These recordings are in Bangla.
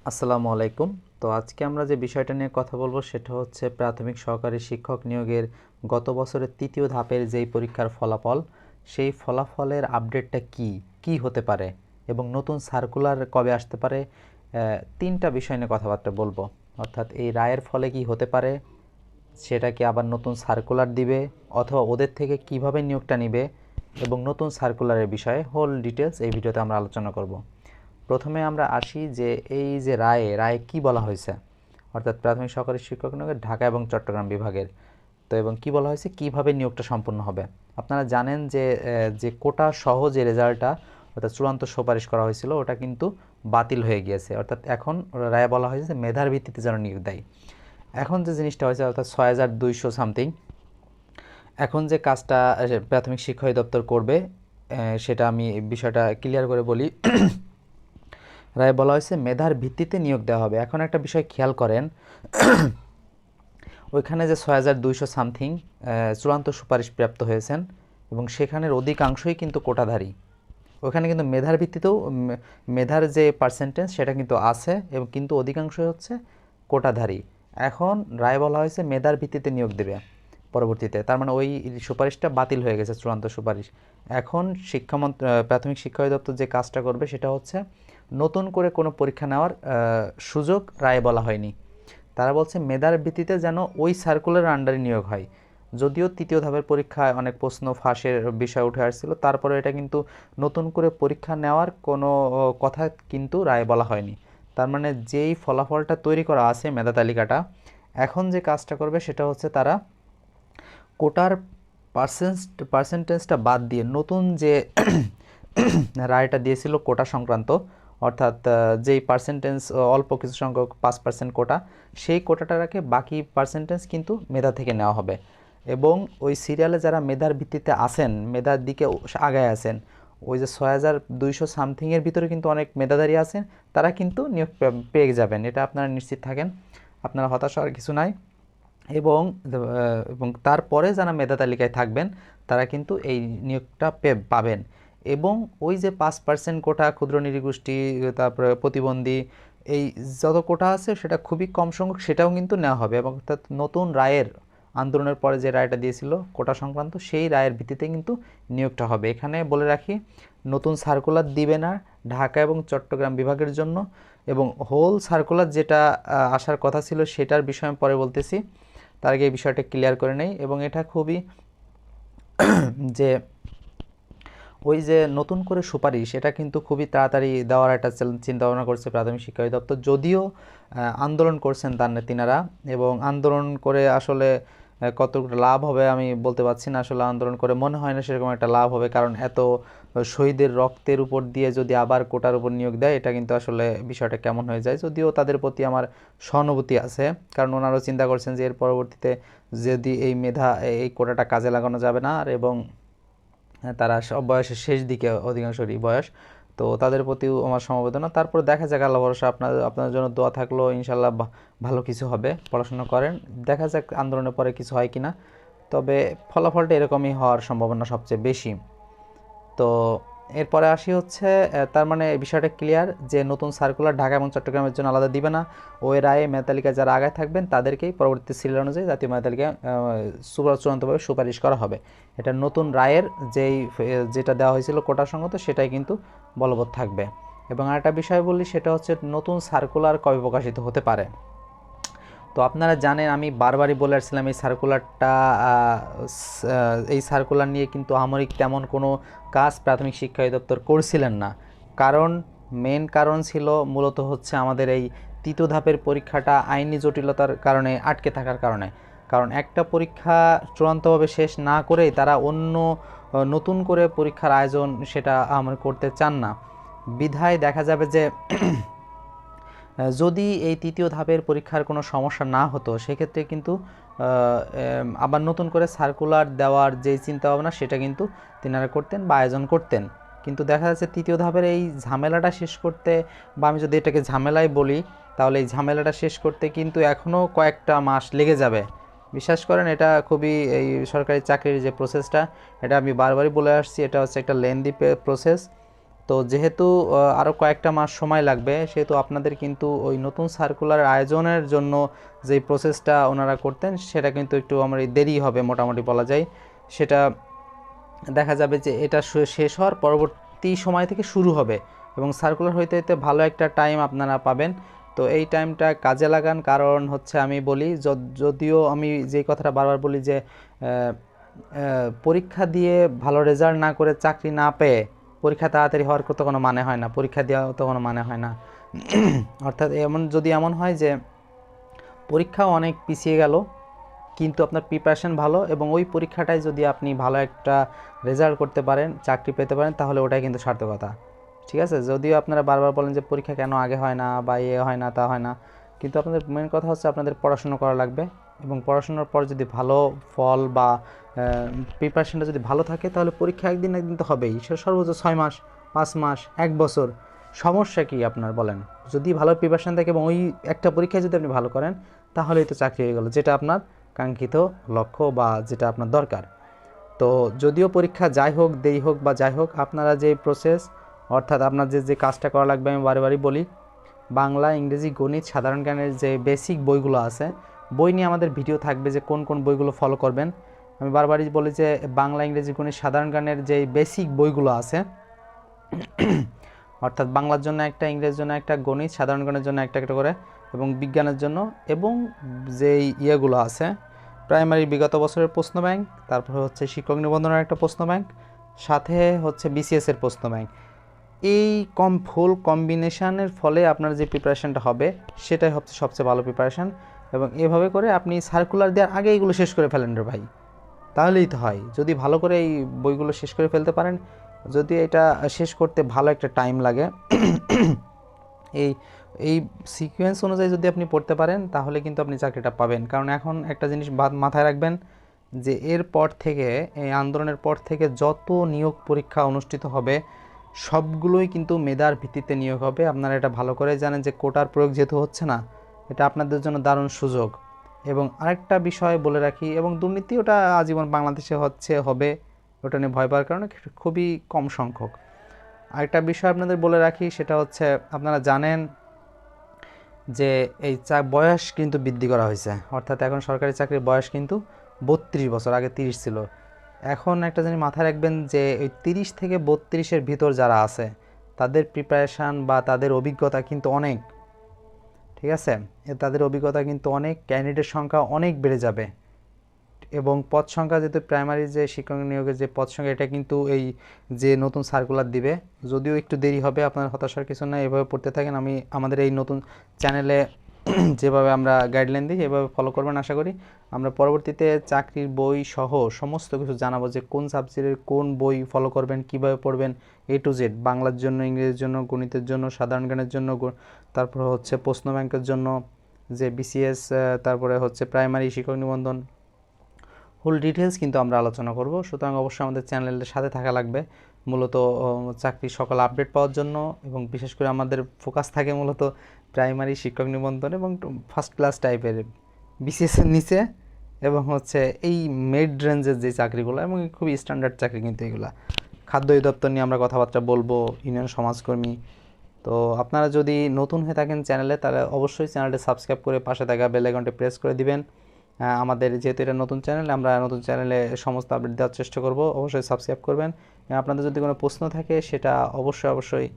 আসসালামু আলাইকুম। তো আজকে আমরা যে বিষয়টা নিয়ে কথা বলবো সেটা হচ্ছে প্রাথমিক সহকারী শিক্ষক নিয়োগের গত বছরের তৃতীয় ধাপের যেই পরীক্ষার ফলাফল, সেই ফলাফলের আপডেটটা কি হতে পারে এবং নতুন সার্কুলার কবে আসতে পারে। তিনটা বিষয় নিয়ে কথাবার্তা বলবো। অর্থাৎ এই রায়ের ফলে কি হতে পারে, সেটা কি আবার নতুন সার্কুলার দিবে অথবা ওদের থেকে কিভাবে নিয়োগটা নিবে, এবং নতুন সার্কুলারের বিষয়ে হোল ডিটেলস এই ভিডিওতে আমরা আলোচনা করব। প্রথমে আমরা আসি যে এই যে রায়ে কি বলা হয়েছে, অর্থাৎ প্রাথমিক সহকারী শিক্ষক নিয়োগের ঢাকা এবং চট্টগ্রাম বিভাগের। তো এবং কি বলা হয়েছে, কিভাবে নিয়োগটা সম্পন্ন হবে। আপনারা জানেন যে যে কোটা সহ যে রেজাল্টটা অর্থাৎ চূড়ান্ত সুপারিশ করা হয়েছিল ওটা কিন্তু বাতিল হয়ে গিয়েছে। অর্থাৎ এখন রায়ে বলা হয়েছে মেধার ভিত্তিতে যেন নিয়োগ দেয়। এখন যে জিনিসটা হয়েছে অর্থাৎ ৬,২০০ সামথিং, এখন যে কাজটা প্রাথমিক শিক্ষা অধিদপ্তর করবে, সেটা আমি বিষয়টা ক্লিয়ার করে বলি। রায়ে বলা হয়েছে মেধার ভিত্তিতে নিয়োগ দেওয়া হবে। এখন একটা বিষয় খেয়াল করেন, ওইখানে যে ৬,২০০ সামথিং চূড়ান্ত সুপারিশ প্রাপ্ত হয়েছেন এবং সেখানের অধিকাংশই কিন্তু কোটাধারী। ওখানে কিন্তু মেধার ভিত্তিতেও মেধার যে পার্সেন্টেজ সেটা কিন্তু আছে এবং কিন্তু অধিকাংশই হচ্ছে কোটাধারী। এখন রায় বলা হয়েছে মেধার ভিত্তিতে নিয়োগ দেবে পরবর্তীতে, তার মানে ওই সুপারিশটা বাতিল হয়ে গেছে, চূড়ান্ত সুপারিশ। এখন প্রাথমিক শিক্ষা অধিদপ্তর যে কাজটা করবে সেটা হচ্ছে নতুন করে কোনো পরীক্ষা নেওয়ার সুযোগ রায় বলা হয়নি। তারা বলছে মেধার ভিত্তিতে যেন ওই সার্কুলার আন্ডারে নিয়োগ হয়। যদিও তৃতীয় ধাপের পরীক্ষায় অনেক প্রশ্ন ফাঁসের বিষয় উঠে আসছিল, তারপরে এটা কিন্তু নতুন করে পরীক্ষা নেওয়ার কোনো কথা কিন্তু রায় বলা হয়নি। তার মানে যেই ফলাফলটা তৈরি করা আছে মেধা তালিকাটা, এখন যে কাজটা করবে সেটা হচ্ছে তারা কোটার পার্সেন্টেজটা বাদ দিয়ে নতুন যে রায়টা দিয়েছিল কোটা সংক্রান্ত, অর্থাৎ যেই পার্সেন্টেজ অল্প কিছু সংখ্যক 5% কোটা, সেই কোটাটা রাখে বাকি পার্সেন্টেজ কিন্তু মেধা থেকে নেওয়া হবে। এবং ওই সিরিয়ালে যারা মেধার ভিত্তিতে আসেন, মেধার দিকে আগায় আছেন, ওই যে ৬,২০০ সামথিংয়ের ভিতরে কিন্তু অনেক মেধাধারী আছেন, তারা কিন্তু নিয়োগ পেয়ে যাবেন, এটা আপনারা নিশ্চিত থাকেন, আপনারা হতাশ হওয়ার কিছু নাই। এবং এবং তারপরে যারা মেধা তালিকায় থাকবেন তারা কিন্তু এই নিয়োগটা পাবেন। এবং ওই যে 5% কোটা ক্ষুদ্র নৃগোষ্ঠী, তারপরে প্রতিবন্ধী, এই যত কোটা আছে সেটা খুবই কম সংখ্যক, সেটাও কিন্তু নেওয়া হবে। এবং অর্থাৎ নতুন রায়ের আন্দোলনের পরে যে রায়টা দিয়েছিল কোটা সংক্রান্ত, সেই রায়ের ভিত্তিতে কিন্তু নিয়োগটা হবে। এখানে বলে রাখি, নতুন সার্কুলার দিবে না ঢাকা এবং চট্টগ্রাম বিভাগের জন্য, এবং হোল সার্কুলার যেটা আসার কথা ছিল সেটার বিষয়ে আমি পরে বলতেছি। তার আগে এই বিষয়টা ক্লিয়ার করে নেই। এবং এটা খুবই যে ওই যে নতুন করে সুপারিশ, এটা কিন্তু খুবই তাড়াতাড়ি দেওয়ার একটা চিন্তা ভাবনা করছে প্রাথমিক শিক্ষা অধিদপ্তর। যদিও আন্দোলন করছেন তিনারা, এবং আন্দোলন করে আসলে কতটুকু লাভ হবে আমি বলতে পারছি না। আসলে আন্দোলন করে মনে হয় না সেরকম একটা লাভ হবে, কারণ এত শহীদের রক্তের উপর দিয়ে যদি আবার কোটার উপর নিয়োগ দেয়, এটা কিন্তু আসলে বিষয়টা কেমন হয়ে যায়। যদিও তাদের প্রতি আমার সহানুভূতি আছে, কারণ ওনারাও চিন্তা করছেন যে এর পরবর্তীতে যদি এই কোটাটা কাজে লাগানো যাবে না, আর এবং তারা সব বয়সের শেষ দিকে অধিকাংশরই বয়স, তো তাদের প্রতিও আমার সমবেদনা। তারপর দেখা যাক, আল্লাহ ভরসা, আপনাদের জন্য দোয়া থাকলো, ইনশাল্লাহ ভালো কিছু হবে, পড়াশোনা করেন, দেখা যাক আন্দোলনের পরে কিছু হয় কিনা। তবে ফলাফলটা এরকমই হওয়ার সম্ভাবনা সবচেয়ে বেশি। তো এরপরে আসি হচ্ছে, তার মানে বিষয়টা ক্লিয়ার যে নতুন সার্কুলার ঢাকা এবং চট্টগ্রামের জন্য আলাদা দিবে না। ওই রায়ে মেধা তালিকায় যারা আগায় থাকবেন তাদেরকেই পরবর্তী সিরিয়াল অনুযায়ী জাতীয় মেধা তালিকায় চূড়ান্তভাবে সুপারিশ করা হবে। এটা নতুন রায়ের যেটা দেওয়া হয়েছিল কোটা সঙ্গত, সেটাই কিন্তু বলবৎ থাকবে। এবং আরেকটা বিষয় বলি, সেটা হচ্ছে নতুন সার্কুলার কবে প্রকাশিত হতে পারে। তো আপনারা জানেন, আমি বারবারই বলে আসছিলাম এই সার্কুলার নিয়ে কিন্তু আমরিক তেমন কোনো কাজ প্রাথমিক শিক্ষা অধিদপ্তর করছিলেন না। কারণ মেন কারণ ছিল মূলত হচ্ছে আমাদের এই তৃতীয় ধাপের পরীক্ষাটা আইনি জটিলতার কারণে আটকে থাকার কারণে। কারণ একটা পরীক্ষা চূড়ান্তভাবে শেষ না করেই তারা অন্য নতুন করে পরীক্ষার আয়োজন সেটা আমরা করতে চান না। বিধায় দেখা যাবে যে যদি এই তৃতীয় ধাপের পরীক্ষার কোনো সমস্যা না হতো, সেক্ষেত্রে কিন্তু আবার নতুন করে সার্কুলার দেওয়ার যেই চিন্তাভাবনা সেটা কিন্তু তিনারা করতেন বা আয়োজন করতেন। কিন্তু দেখা যাচ্ছে তৃতীয় ধাপের এই ঝামেলাটা শেষ করতে, বা আমি যদি এটাকে ঝামেলাই বলি, তাহলে এই ঝামেলাটা শেষ করতে কিন্তু এখনও কয়েকটা মাস লেগে যাবে। বিশ্বাস করেন, এটা খুবই, এই সরকারি চাকরির যে প্রসেসটা, এটা আমি বারবারই বলে আসছি, এটা হচ্ছে একটা লেন্দি প্রসেস। তো যেহেতু আরও কয়েকটা মাস সময় লাগবে, সেহেতু আপনাদের কিন্তু ওই নতুন সার্কুলার আয়োজনের জন্য যেই প্রসেসটা ওনারা করতেন সেটা কিন্তু একটু আমার দেরি হবে মোটামুটি বলা যায়। সেটা দেখা যাবে যে এটা শেষ হওয়ার পরবর্তী সময় থেকে শুরু হবে এবং সার্কুলার হইতে হইতে ভালো একটা টাইম আপনারা পাবেন। তো এই টাইমটা কাজে লাগান, কারণ হচ্ছে আমি বলি যদিও আমি যেই কথাটা বারবার বলি যে পরীক্ষা দিয়ে ভালো রেজাল্ট না করে চাকরি না পেয়ে পরীক্ষা তাড়াতাড়ি হওয়ার তো কোনো মানে হয় না, পরীক্ষা দেওয়ার তো কোনো মানে হয় না। অর্থাৎ এমন হয় যে পরীক্ষাও অনেক পিছিয়ে গেল কিন্তু আপনার প্রিপারেশন ভালো এবং ওই পরীক্ষাটায় যদি আপনি ভালো একটা রেজাল্ট করতে পারেন, চাকরি পেতে পারেন, তাহলে ওটাই কিন্তু সার্থকতা। ঠিক আছে, যদিও আপনারা বারবার বলেন যে পরীক্ষা কেন আগে হয় না বা হয় না তা হয় না, কিন্তু আপনাদের মেন কথা হচ্ছে আপনাদের পড়াশোনা করা লাগবে এবং পড়াশোনার পর যদি ভালো ফল বা প্রিপারেশনটা যদি ভালো থাকে তাহলে পরীক্ষা একদিন একদিন তো হবেই, সেটা সর্বোচ্চ 6 মাস, 5 মাস, 1 বছর, সমস্যা কি আপনার বলেন? যদি ভালো প্রিপারেশন থাকে এবং ওই একটা পরীক্ষায় যদি আপনি ভালো করেন তাহলেই তো চাকরি হয়ে গেল, যেটা আপনার কাঙ্ক্ষিত লক্ষ্য বা যেটা আপনার দরকার। তো যদিও পরীক্ষা যাই হোক দেরি হোক বা যাই হোক, আপনারা যে প্রসেস অর্থাৎ আপনার যে কাজটা করা লাগবে, আমি বারে বলি, বাংলা, ইংরেজি, গণিত, সাধারণ জ্ঞানের যে বেসিক বইগুলো আছে, বই নিয়ে আমাদের ভিডিও থাকবে যে কোন কোন বইগুলো ফলো করবেন। আমি বারবারই বলি যে বাংলা, ইংরেজি, গণিত, সাধারণ জ্ঞানের যে বেসিক বইগুলো আছে, অর্থাৎ বাংলার জন্য একটা, ইংরেজির জন্য একটা, গণিত, সাধারণ জ্ঞানের জন্য একটা একটা করে এবং বিজ্ঞানের জন্য, এবং যেই ইয়েগুলো আছে প্রাইমারি বিগত বছরের প্রশ্ন ব্যাংক, তারপর হচ্ছে শিক্ষক নিবন্ধনের একটা প্রশ্ন ব্যাংক, সাথে হচ্ছে বিসিএসের প্রশ্ন ব্যাংক। এই ফুল কম্বিনেশানের ফলে আপনার যে প্রিপারেশানটা হবে সেটাই হচ্ছে সবচেয়ে ভালো প্রিপারেশান। এবং এভাবে করে আপনি সার্কুলার দেওয়ার আগে এইগুলো শেষ করে ফেলেন রে ভাই, তাহলেই তো হয়। যদি ভালো করে এই বইগুলো শেষ করে ফেলতে পারেন, যদি এটা শেষ করতে ভালো একটা টাইম লাগে, এই এই সিকোয়েন্স অনুযায়ী যদি আপনি পড়তে পারেন তাহলে কিন্তু আপনি চাকরিটা পাবেন। কারণ এখন একটা জিনিস মাথায় রাখবেন যে এর পর থেকে, এই আন্দোলনের পর থেকে যত নিয়োগ পরীক্ষা অনুষ্ঠিত হবে সবগুলোই কিন্তু মেধার ভিত্তিতে নিয়োগ হবে। আপনারা এটা ভালো করে জানেন যে কোটার প্রয়োগ যেহেতু হচ্ছে না, এটা আপনাদের জন্য দারুণ সুযোগ। এবং আরেকটা বিষয় বলে রাখি, এবং দুর্নীতি ওটা আজীবন বাংলাদেশে হবে, ওটা নিয়ে ভয় পাওয়ার কারণে খুবই কম সংখ্যক। আরেকটা বিষয় আপনাদের বলে রাখি, সেটা হচ্ছে আপনারা জানেন যে এই বয়স কিন্তু বৃদ্ধি করা হয়েছে, অর্থাৎ এখন সরকারি চাকরির বয়স কিন্তু 32 বছর, আগে 30 ছিল। এখন একটা জিনিস মাথায় রাখবেন যে ওই 30 থেকে 32-এর ভিতর যারা আছে তাদের প্রিপারেশান বা তাদের অভিজ্ঞতা কিন্তু অনেক, ঠিক আছে, তাদের অভিজ্ঞতা কিন্তু অনেক, ক্যান্ডিডেট সংখ্যা অনেক বেড়ে যাবে এবং পদ সংখ্যা যেহেতু প্রাইমারি যে শিক্ষক নিয়োগের যে পদ সংখ্যা, এটা কিন্তু এই যে নতুন সার্কুলার দিবে, যদিও একটু দেরি হবে, আপনার হতাশার কিছু না, এভাবে পড়তে থাকেন। আমি আমাদের এই নতুন চ্যানেলে যেভাবে আমরা গাইডলাইন দিই এভাবে ফলো করবেন আশা করি। আমরা পরবর্তীতে চাকরির বই সহ সমস্ত কিছু জানাবো যে কোন সাবজেক্টের কোন বই ফলো করবেন, কিভাবে পড়বেন, A to Z, বাংলার জন্য, ইংরেজির জন্য, গণিতের জন্য, সাধারণ জ্ঞানের জন্য, তারপর হচ্ছে প্রশ্ন ব্যাংকের জন্য, যে বিসিএস, তারপরে হচ্ছে প্রাইমারি শিক্ষক নিবন্ধন, ফুল ডিটেলস কিন্তু আমরা আলোচনা করব। সুতরাং অবশ্যই আমাদের চ্যানেলের সাথে থাকা লাগবে মূলত চাকরির সকল আপডেট পাওয়ার জন্য, এবং বিশেষ করে আমাদের ফোকাস থাকে মূলত প্রাইমারি শিক্ষক নিবন্ধন এবং ফার্স্ট ক্লাস টাইপের বিসিএসের নিচে, এবং হচ্ছে এই মিড রেঞ্জের যে চাকরিগুলো, এবং খুবই স্ট্যান্ডার্ড চাকরি কিন্তু এগুলো। খাদ্য অধিদপ্তর নিয়ে আমরা কথাবার্তা বলবো, ইউনিয়ন সমাজকর্মী। তো আপনারা যদি নতুন হয়ে থাকেন চ্যানেলে, তাহলে অবশ্যই চ্যানেলটি সাবস্ক্রাইব করে পাশে থাকা বেল আইকনটি প্রেস করে দিবেন। আমাদের যেহেতু এটা নতুন চ্যানেল, আমরা নতুন চ্যানেলে সমস্ত আপডেট দেওয়ার চেষ্টা করব, অবশ্যই সাবস্ক্রাইব করবেন। আপনাদের যদি কোনো প্রশ্ন থাকে সেটা অবশ্যই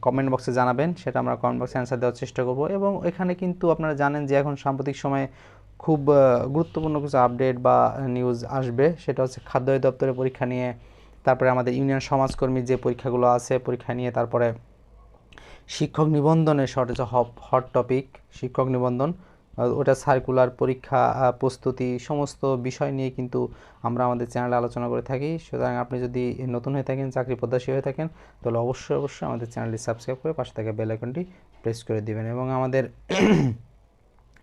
কমেন্ট বক্সে জানাবেন, সেটা আমরা কমেন্ট বক্সে অ্যান্সার দেওয়ার চেষ্টা করব। এবং এখানে কিন্তু আপনারা জানেন যে এখন সাম্প্রতিক সময়ে খুব গুরুত্বপূর্ণ কিছু আপডেট বা নিউজ আসবে, সেটা হচ্ছে খাদ্য অধিদপ্তরের পরীক্ষা নিয়ে, তারপরে আমাদের ইউনিয়ন সমাজকর্মীর যে পরীক্ষাগুলো আছে পরীক্ষা নিয়ে, তারপরে শিক্ষক নিবন্ধনের হট টপিক শিক্ষক নিবন্ধন, ওটা সার্কুলার পরীক্ষা প্রস্তুতি, সমস্ত বিষয় নিয়ে কিন্তু আমরা আমাদের চ্যানেলে আলোচনা করে থাকি। সুতরাং আপনি যদি নতুন হয়ে থাকেন, চাকরি প্রত্যাশী হয়ে থাকেন, তাহলে অবশ্যই আমাদের চ্যানেলটি সাবস্ক্রাইব করে পাশে থাকা বেল আইকনটি প্রেস করে দিবেন। এবং আমাদের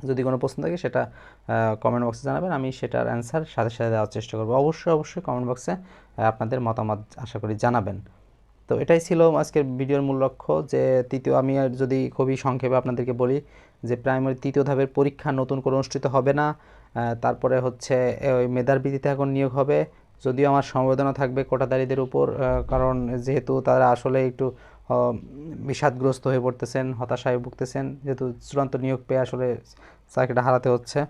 যদি কোনো প্রশ্ন থাকে সেটা কমেন্ট বক্সে জানাবেন, আমি সেটার অ্যান্সার সাথে দেওয়ার চেষ্টা করব। অবশ্যই কমেন্ট বক্সে আপনাদের মতামত আশা করি জানাবেন। তো এটাই ছিল আজকের ভিডিওর মূল লক্ষ্য। যে তৃতীয়, আমি আর যদি খুবই সংক্ষেপে আপনাদেরকে বলি যে প্রাইমারি তৃতীয় ধাপের পরীক্ষা নতুন করে অনুষ্ঠিত হবে না। তারপরে হচ্ছে ওই মেধার ভিত্তিতে এখন নিয়োগ হবে, যদিও আমার সমবেদনা থাকবে কোটাধারীদের উপর, কারণ যেহেতু তারা আসলে একটু বিষাদগ্রস্ত হয়ে পড়তেছেন, হতাশায় ভুগতেছেন, যেহেতু চূড়ান্ত নিয়োগ পেয়ে আসলে চাকরিটা হারাতে হচ্ছে।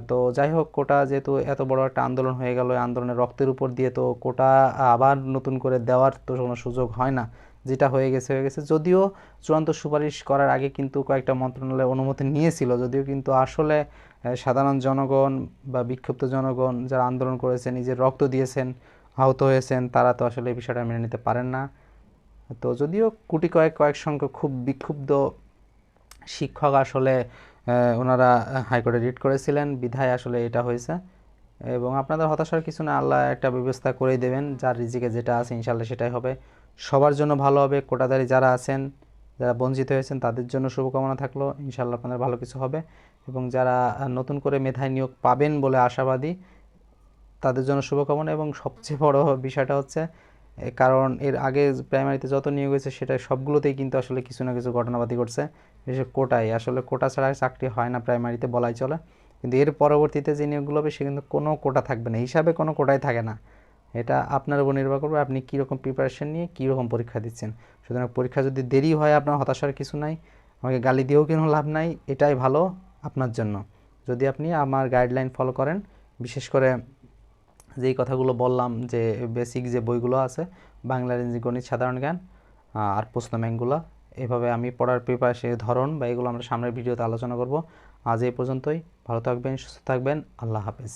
তো যাই হোক, কোটা যেহেতু এত বড় একটা আন্দোলন হয়ে গেল, এই আন্দোলনের রক্তের উপর দিয়ে তো কোটা আবার নতুন করে দেওয়ার তো কোনো সুযোগ হয় না। যেটা হয়ে গেছে হয়ে গেছে। যদিও চূড়ান্ত সুপারিশ করার আগে কিন্তু কয়েকটা মন্ত্রণালয় অনুমতি নিয়েছিল, যদিও কিন্তু আসলে সাধারণ জনগণ বা বিক্ষুব্ধ জনগণ যারা আন্দোলন করেছেন, নিজের রক্ত দিয়েছেন, আহত হয়েছেন, তারা তো আসলে এই বিষয়টা মেনে নিতে পারেন না। তো যদিও কোটি কয়েক সংখ্যক খুব বিক্ষুব্ধ শিক্ষক আসলে ওনারা হাইকোর্টে রিট করেছিলেন, বিধায় আসলে এটা হয়েছে। এবং আপনাদের হতাশার কিছু না, আল্লাহ একটা ব্যবস্থা করেই দেবেন, যার রিজিকে যেটা আছে ইনশাল্লাহ সেটাই হবে, সবার জন্য ভালো হবে। কোটাধারী যারা আছেন, যারা বঞ্চিত হয়েছেন, তাদের জন্য শুভকামনা থাকলো, ইনশাল্লাহ আপনাদের ভালো কিছু হবে। এবং যারা নতুন করে মেধায় নিয়োগ পাবেন বলে আশাবাদী, তাদের জন্য শুভকামনা। এবং সবচেয়ে বড় বিষয়টা হচ্ছে, কারণ এর আগে প্রাইমারিতে যত নিয়োগ হয়েছে সেটা সবগুলোতেই কিন্তু আসলে কিছু না কিছু ঘটনাবাতি ঘটছে, বিশেষ কোটায়। আসলে কোটা ছাড়া চাকরি হয় না প্রাইমারিতে বলাই চলে। কিন্তু এর পরবর্তীতে যে নিয়োগগুলো হবে সে কিন্তু কোনো কোটা থাকবে না, হিসাবে কোনো কোটাই থাকে না। এটা আপনার উপর নির্ভর করবে আপনি কীরকম প্রিপারেশন নিয়ে কীরকম পরীক্ষা দিচ্ছেন। সুতরাং পরীক্ষা যদি দেরি হয়, আপনার হতাশার কিছু নাই, আমাকে গালি দিয়েও কোনো লাভ নাই, এটাই ভালো আপনার জন্য। যদি আপনি আমার গাইডলাইন ফলো করেন, বিশেষ করে যেই কথাগুলো বললাম, যে বেসিক যে বইগুলো আছে, বাংলা, ইংরেজি, গণিত, সাধারণ জ্ঞান আর প্রশ্ন ব্যাংকগুলো, এভাবে আমি পড়ার প্রিপারেশনের ধরন বা এগুলো আমরা সামনের ভিডিওতে আলোচনা করব। আজ এই পর্যন্তই। ভালো থাকবেন, সুস্থ থাকবেন, আল্লাহ হাফেজ।